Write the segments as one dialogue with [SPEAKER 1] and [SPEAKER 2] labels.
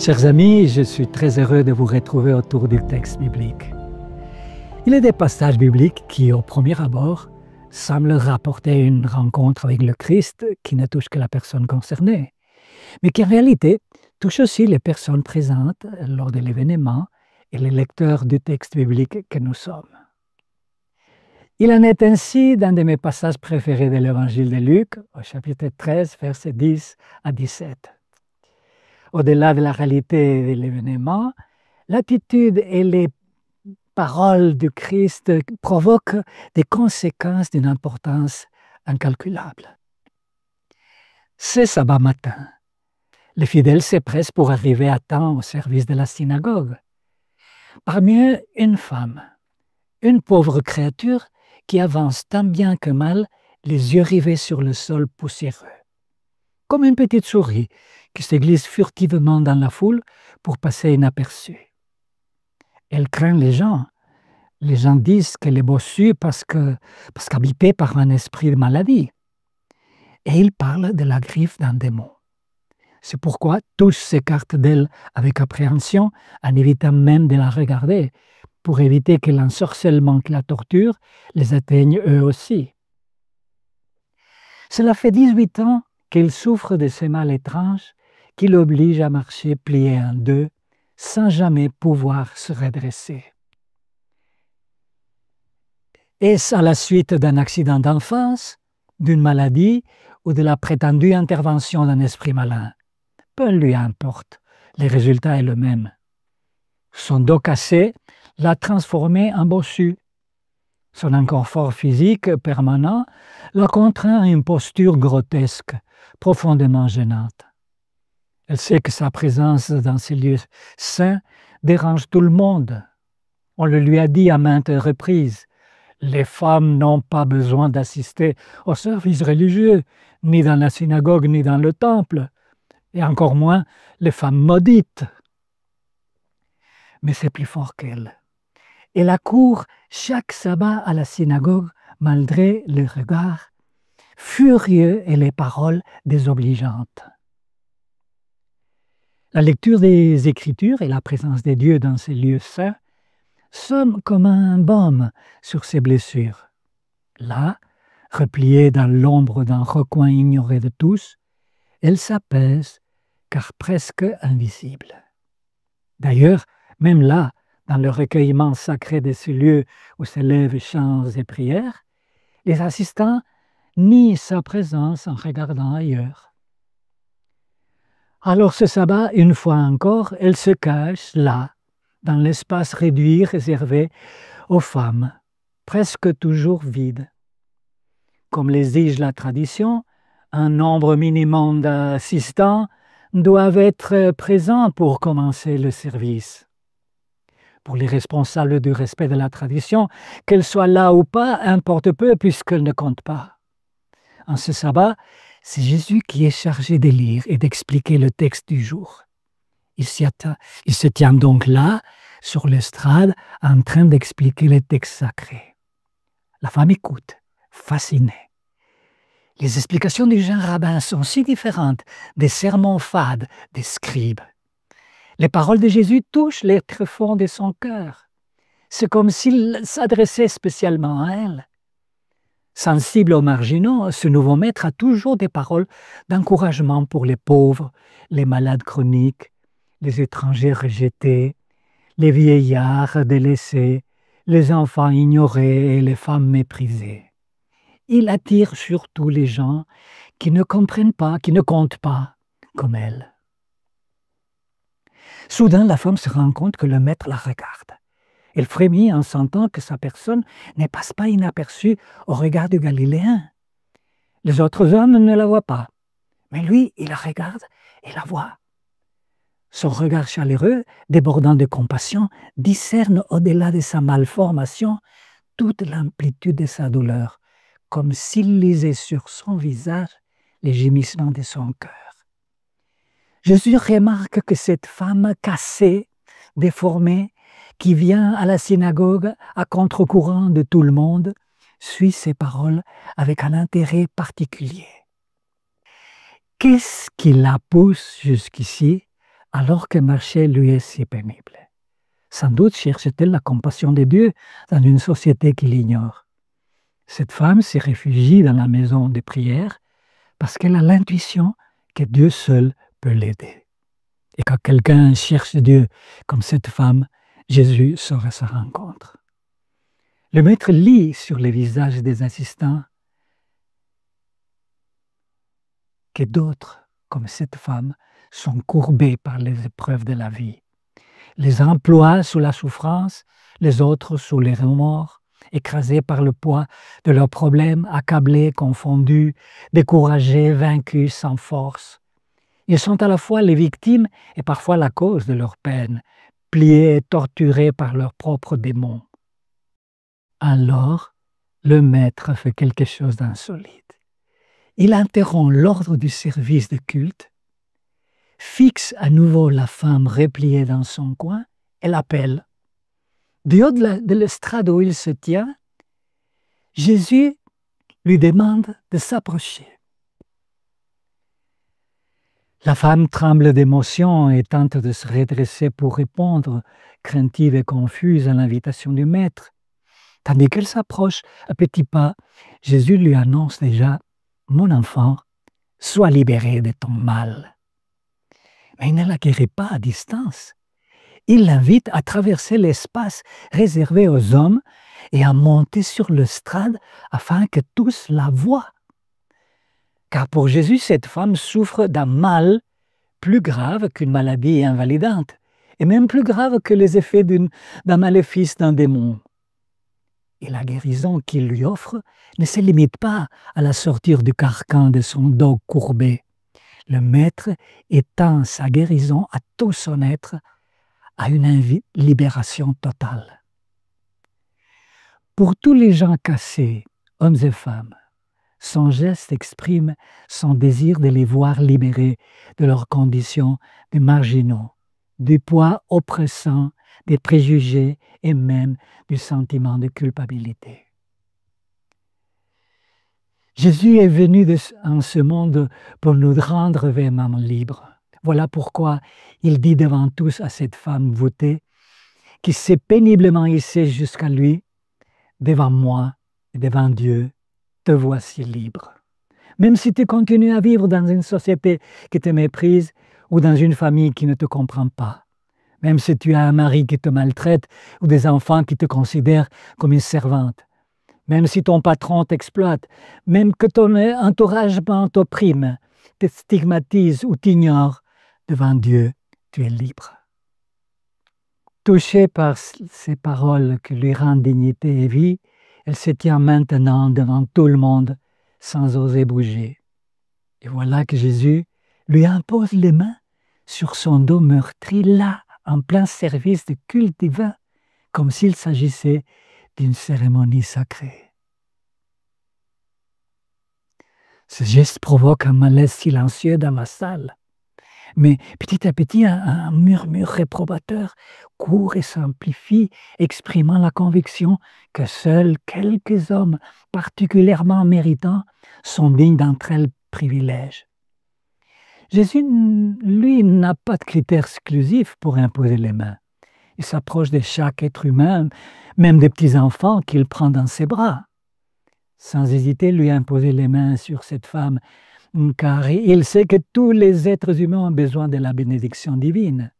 [SPEAKER 1] Chers amis, je suis très heureux de vous retrouver autour du texte biblique. Il est des passages bibliques qui, au premier abord, semblent rapporter une rencontre avec le Christ qui ne touche que la personne concernée, mais qui en réalité touche aussi les personnes présentes lors de l'événement et les lecteurs du texte biblique que nous sommes. Il en est ainsi d'un de mes passages préférés de l'évangile de Luc, au chapitre 13, versets 10 à 17. Au-delà de la réalité de l'événement, l'attitude et les paroles du Christ provoquent des conséquences d'une importance incalculable. C'est sabbat matin. Les fidèles se pressent pour arriver à temps au service de la synagogue. Parmi eux, une femme, une pauvre créature qui avance tant bien que mal, les yeux rivés sur le sol poussiéreux, comme une petite souris qui se glisse furtivement dans la foule pour passer inaperçue. Elle craint les gens. Les gens disent qu'elle est bossue parce qu'habitée par un esprit de maladie. Et ils parlent de la griffe d'un démon. C'est pourquoi tous s'écartent d'elle avec appréhension, en évitant même de la regarder, pour éviter que l'ensorcellement, que la torture les atteigne eux aussi. Cela fait 18 ans qu'il souffre de ce mal étrange qui l'oblige à marcher plié en deux, sans jamais pouvoir se redresser. Est-ce à la suite d'un accident d'enfance, d'une maladie ou de la prétendue intervention d'un esprit malin? Peu lui importe, le résultat est le même. Son dos cassé l'a transformé en bossu. Son inconfort physique permanent l'a contraint à une posture grotesque, profondément gênante. Elle sait que sa présence dans ces lieux saints dérange tout le monde. On le lui a dit à maintes reprises. Les femmes n'ont pas besoin d'assister aux services religieux, ni dans la synagogue, ni dans le temple, et encore moins les femmes maudites. Mais c'est plus fort qu'elle. Elle accourt chaque sabbat à la synagogue, malgré le regard furieux et les paroles désobligeantes. La lecture des Écritures et la présence de Dieu dans ces lieux saints somme comme un baume sur ses blessures. Là, repliée dans l'ombre d'un recoin ignoré de tous, elle s'apaise, car presque invisible. D'ailleurs, même là, dans le recueillement sacré de ce lieu où s'élèvent chants et prières, les assistants nient sa présence en regardant ailleurs. Alors ce sabbat, une fois encore, elle se cache là, dans l'espace réduit réservé aux femmes, presque toujours vide. Comme l'exige la tradition, un nombre minimum d'assistants doivent être présents pour commencer le service. Pour les responsables du respect de la tradition, qu'elle soit là ou pas, importe peu puisqu'elle ne compte pas. En ce sabbat, c'est Jésus qui est chargé de lire et d'expliquer le texte du jour. Il se tient donc là, sur l'estrade, en train d'expliquer le texte sacré. La femme écoute, fascinée. Les explications du jeune rabbin sont si différentes des sermons fades des scribes. Les paroles de Jésus touchent les tréfonds de son cœur. C'est comme s'il s'adressait spécialement à elle. Sensible aux marginaux, ce nouveau maître a toujours des paroles d'encouragement pour les pauvres, les malades chroniques, les étrangers rejetés, les vieillards délaissés, les enfants ignorés et les femmes méprisées. Il attire surtout les gens qui ne comprennent pas, qui ne comptent pas comme elle. Soudain, la femme se rend compte que le maître la regarde. Elle frémit en sentant que sa personne ne passe pas inaperçue au regard du Galiléen. Les autres hommes ne la voient pas, mais lui, il la regarde et la voit. Son regard chaleureux, débordant de compassion, discerne au-delà de sa malformation toute l'amplitude de sa douleur, comme s'il lisait sur son visage les gémissements de son cœur. Jésus remarque que cette femme cassée, déformée, qui vient à la synagogue à contre-courant de tout le monde, suit ses paroles avec un intérêt particulier. Qu'est-ce qui la pousse jusqu'ici alors que marcher lui est si pénible. Sans doute cherche-t-elle la compassion de Dieu dans une société qui l'ignore. Cette femme se réfugie dans la maison de prière parce qu'elle a l'intuition que Dieu seul peut l'aider. Et quand quelqu'un cherche Dieu comme cette femme, Jésus sera sa rencontre. Le maître lit sur les visages des assistants que d'autres, comme cette femme, sont courbés par les épreuves de la vie. Les uns ploient sous la souffrance, les autres sous les remords, écrasés par le poids de leurs problèmes, accablés, confondus, découragés, vaincus, sans force. Ils sont à la fois les victimes et parfois la cause de leur peine, pliés et torturés par leurs propres démons. Alors, le maître fait quelque chose d'insolite. Il interrompt l'ordre du service de culte, fixe à nouveau la femme repliée dans son coin et l'appelle. Du haut de l'estrade où il se tient, Jésus lui demande de s'approcher. La femme tremble d'émotion et tente de se redresser pour répondre, craintive et confuse à l'invitation du maître. Tandis qu'elle s'approche à petits pas, Jésus lui annonce déjà « Mon enfant, sois libéré de ton mal ». Mais il ne la guérit pas à distance. Il l'invite à traverser l'espace réservé aux hommes et à monter sur l'estrade afin que tous la voient. Car pour Jésus, cette femme souffre d'un mal plus grave qu'une maladie invalidante, et même plus grave que les effets d'un maléfice d'un démon. Et la guérison qu'il lui offre ne se limite pas à la sortir du carcan de son dos courbé. Le maître étend sa guérison à tout son être, à une libération totale. Pour tous les gens cassés, hommes et femmes, son geste exprime son désir de les voir libérés de leurs conditions de marginaux, du poids oppressant, des préjugés et même du sentiment de culpabilité. Jésus est venu en ce monde pour nous rendre vraiment libres. Voilà pourquoi il dit devant tous à cette femme voûtée, qui s'est péniblement hissée jusqu'à lui, « Devant moi et devant Dieu, te voici libre. » Même si tu continues à vivre dans une société qui te méprise ou dans une famille qui ne te comprend pas. Même si tu as un mari qui te maltraite ou des enfants qui te considèrent comme une servante. Même si ton patron t'exploite, même que ton entourage t'opprime, te stigmatise ou t'ignore, devant Dieu, tu es libre. Touchée par ces paroles qui lui rendent dignité et vie, elle se tient maintenant devant tout le monde sans oser bouger. Et voilà que Jésus lui impose les mains sur son dos meurtri, là, en plein service de culte divin, comme s'il s'agissait d'une cérémonie sacrée. Ce geste provoque un malaise silencieux dans la salle. Mais petit à petit, un murmure réprobateur court et s'amplifie, exprimant la conviction que seuls quelques hommes particulièrement méritants sont dignes d'un tel privilège. Jésus, lui, n'a pas de critères exclusifs pour imposer les mains. Il s'approche de chaque être humain, même des petits-enfants qu'il prend dans ses bras, sans hésiter lui imposer les mains sur cette femme, car il sait que tous les êtres humains ont besoin de la bénédiction divine.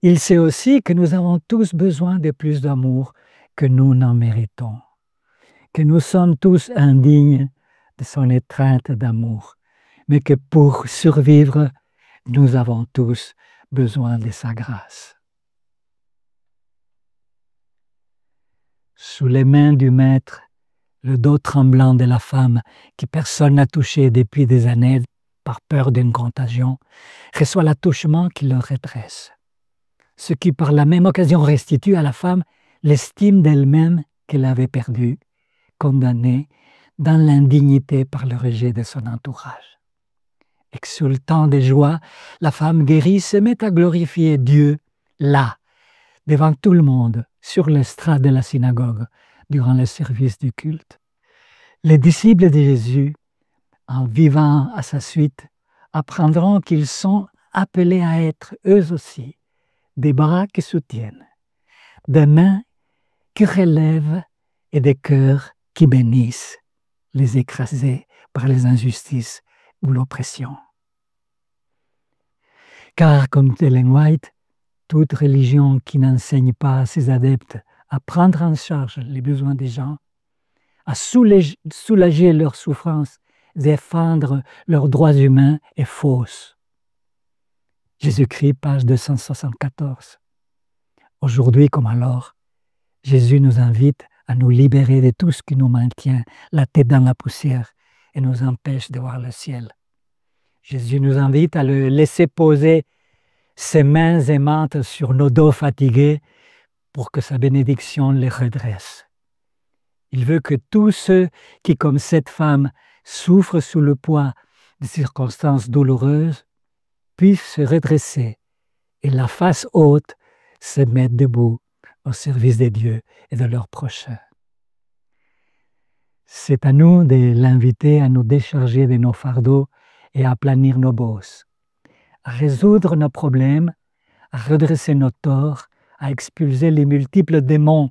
[SPEAKER 1] Il sait aussi que nous avons tous besoin de plus d'amour que nous n'en méritons, que nous sommes tous indignes de son étreinte d'amour, mais que pour survivre, nous avons tous besoin de sa grâce. Sous les mains du Maître, le dos tremblant de la femme que personne n'a touché depuis des années par peur d'une contagion, reçoit l'attouchement qui le redresse, ce qui par la même occasion restitue à la femme l'estime d'elle-même qu'elle avait perdue, condamnée dans l'indignité par le rejet de son entourage. Exultant de joie, la femme guérie se met à glorifier Dieu, là, devant tout le monde, sur l'estrade de la synagogue, durant le service du culte. Les disciples de Jésus, en vivant à sa suite, apprendront qu'ils sont appelés à être eux aussi des bras qui soutiennent, des mains qui relèvent et des cœurs qui bénissent les écrasés par les injustices ou l'oppression. Car, comme Ellen White, toute religion qui n'enseigne pas à ses adeptes à prendre en charge les besoins des gens, à soulager leurs souffrances, défendre leurs droits humains est fausse. Jésus-Christ, page 274. Aujourd'hui comme alors, Jésus nous invite à nous libérer de tout ce qui nous maintient la tête dans la poussière et nous empêche de voir le ciel. Jésus nous invite à le laisser poser ses mains aimantes sur nos dos fatigués pour que sa bénédiction les redresse. Il veut que tous ceux qui, comme cette femme, souffrent sous le poids de circonstances douloureuses, puissent se redresser et la face haute se mettre debout au service des dieux et de leurs prochains. C'est à nous de l'inviter à nous décharger de nos fardeaux et à aplanir nos bosses, à résoudre nos problèmes, à redresser nos torts, à expulser les multiples démons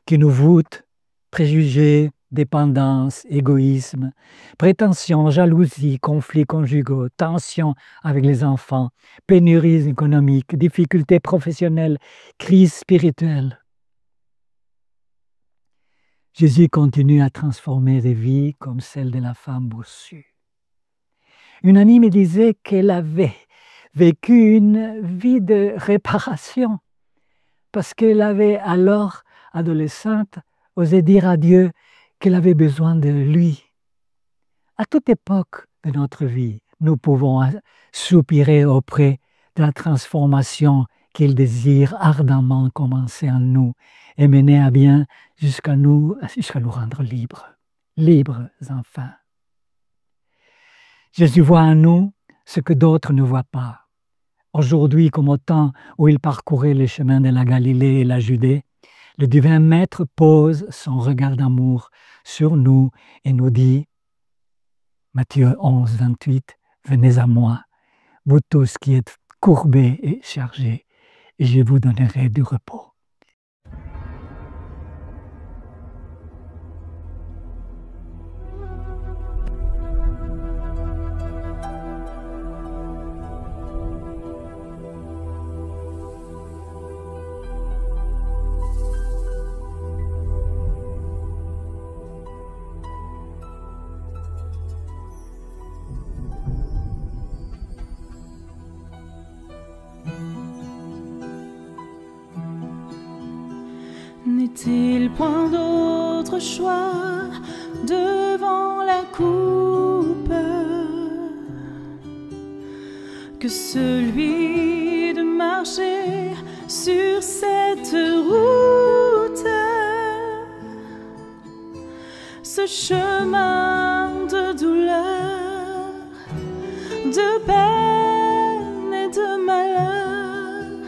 [SPEAKER 1] qui nous voûtent, préjugés, dépendance, égoïsme, prétention, jalousie, conflits conjugaux, tensions avec les enfants, pénuries économiques, difficultés professionnelles, crises spirituelles. Jésus continue à transformer des vies comme celle de la femme boussue. Une amie me disait qu'elle avait vécu une vie de réparation parce qu'elle avait alors, adolescente, osé dire à Dieu qu'elle avait besoin de lui. À toute époque de notre vie, nous pouvons soupirer auprès de la transformation qu'il désire ardemment commencer en nous et mener à bien jusqu'à nous rendre libres, libres enfin. Jésus voit en nous ce que d'autres ne voient pas. Aujourd'hui, comme au temps où il parcourait les chemins de la Galilée et la Judée, le divin Maître pose son regard d'amour sur nous et nous dit, Matthieu 11, 28, « Venez à moi, vous tous qui êtes courbés et chargés, et je vous donnerai du repos. »
[SPEAKER 2] N'est-il point d'autre choix devant la coupe que celui de marcher sur cette route, ce chemin de douleur, de peine et de malheur?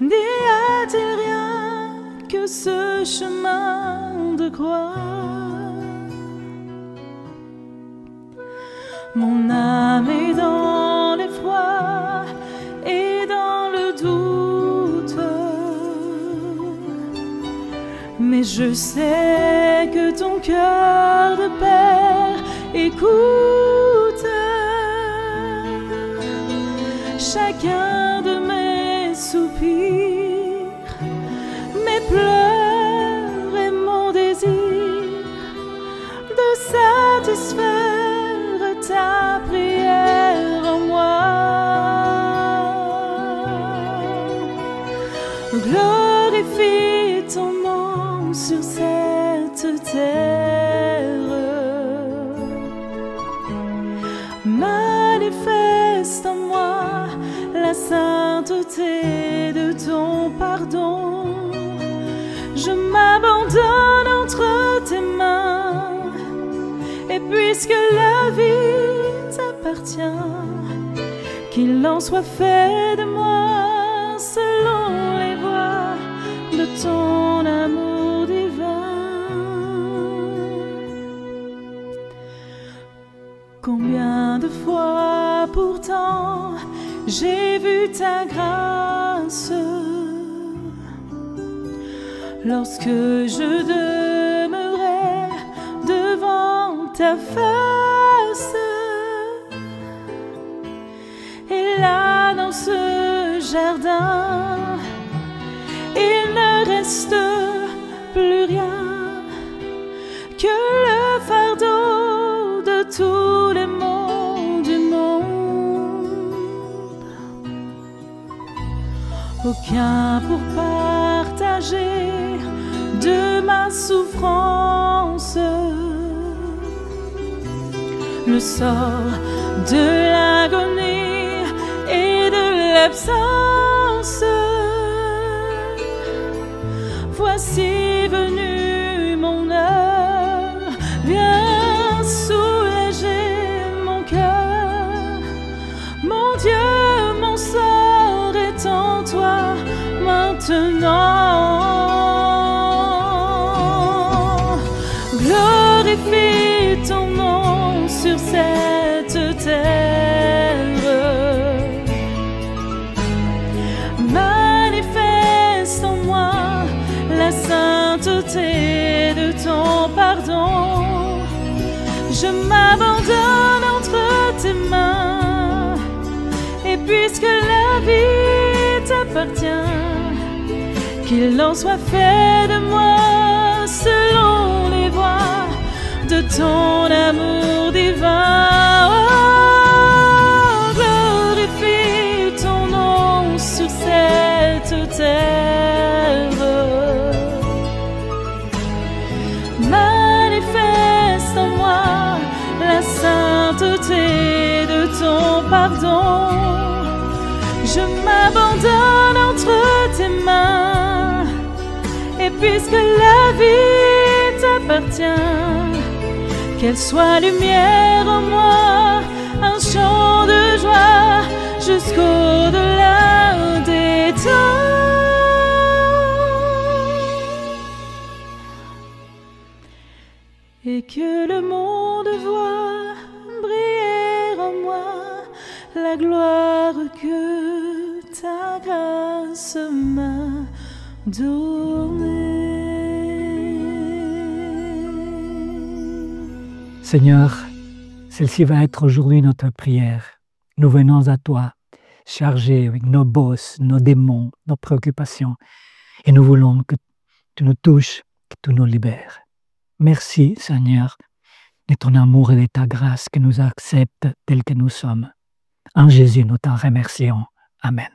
[SPEAKER 2] N'y a-t-il rien que ce chemin de croix? Mon âme est dans l'effroi et dans le doute, mais je sais que ton cœur de père écoute chacun de mes soupirs, mes pleurs et mon désir de satisfaire ta prière en moi. Glorifie ton nom sur cette terre, manifeste en moi la sainteté de ton pardon. Je m'abandonne entre tes mains, et puisque la vie t'appartient, qu'il en soit fait de moi selon les voies de ton amour divin. Combien de fois pourtant j'ai vu ta grâce. Lorsque je demeurais devant ta face, et là dans ce jardin, il ne reste plus rien que le fardeau de tous les maux du monde. Aucun pour partager de ma souffrance, le sort de l'agonie et de l'absence. Voici venu mon heure, viens soulager mon cœur. Mon Dieu, mon sort est en toi maintenant. Glorifie ton nom sur cette terre. Manifeste en moi la sainteté de ton pardon. Je m'abandonne entre tes mains, et puisque la vie t'appartient, qu'il en soit fait de moi selon les voies de ton amour divin. Oh, glorifie ton nom sur cette terre. Manifeste en moi la sainteté de ton pardon. Je m'abandonne entre tes mains, et puisque la vie t'appartient, qu'elle soit lumière en moi, un chant de joie jusqu'au-delà des temps. Et que le monde voie briller en moi la gloire que ta grâce m'a donnée.
[SPEAKER 1] Seigneur, celle-ci va être aujourd'hui notre prière. Nous venons à toi, chargés avec nos bosses, nos démons, nos préoccupations, et nous voulons que tu nous touches, que tu nous libères. Merci, Seigneur, de ton amour et de ta grâce que nous acceptes tels que nous sommes. En Jésus, nous t'en remercions. Amen.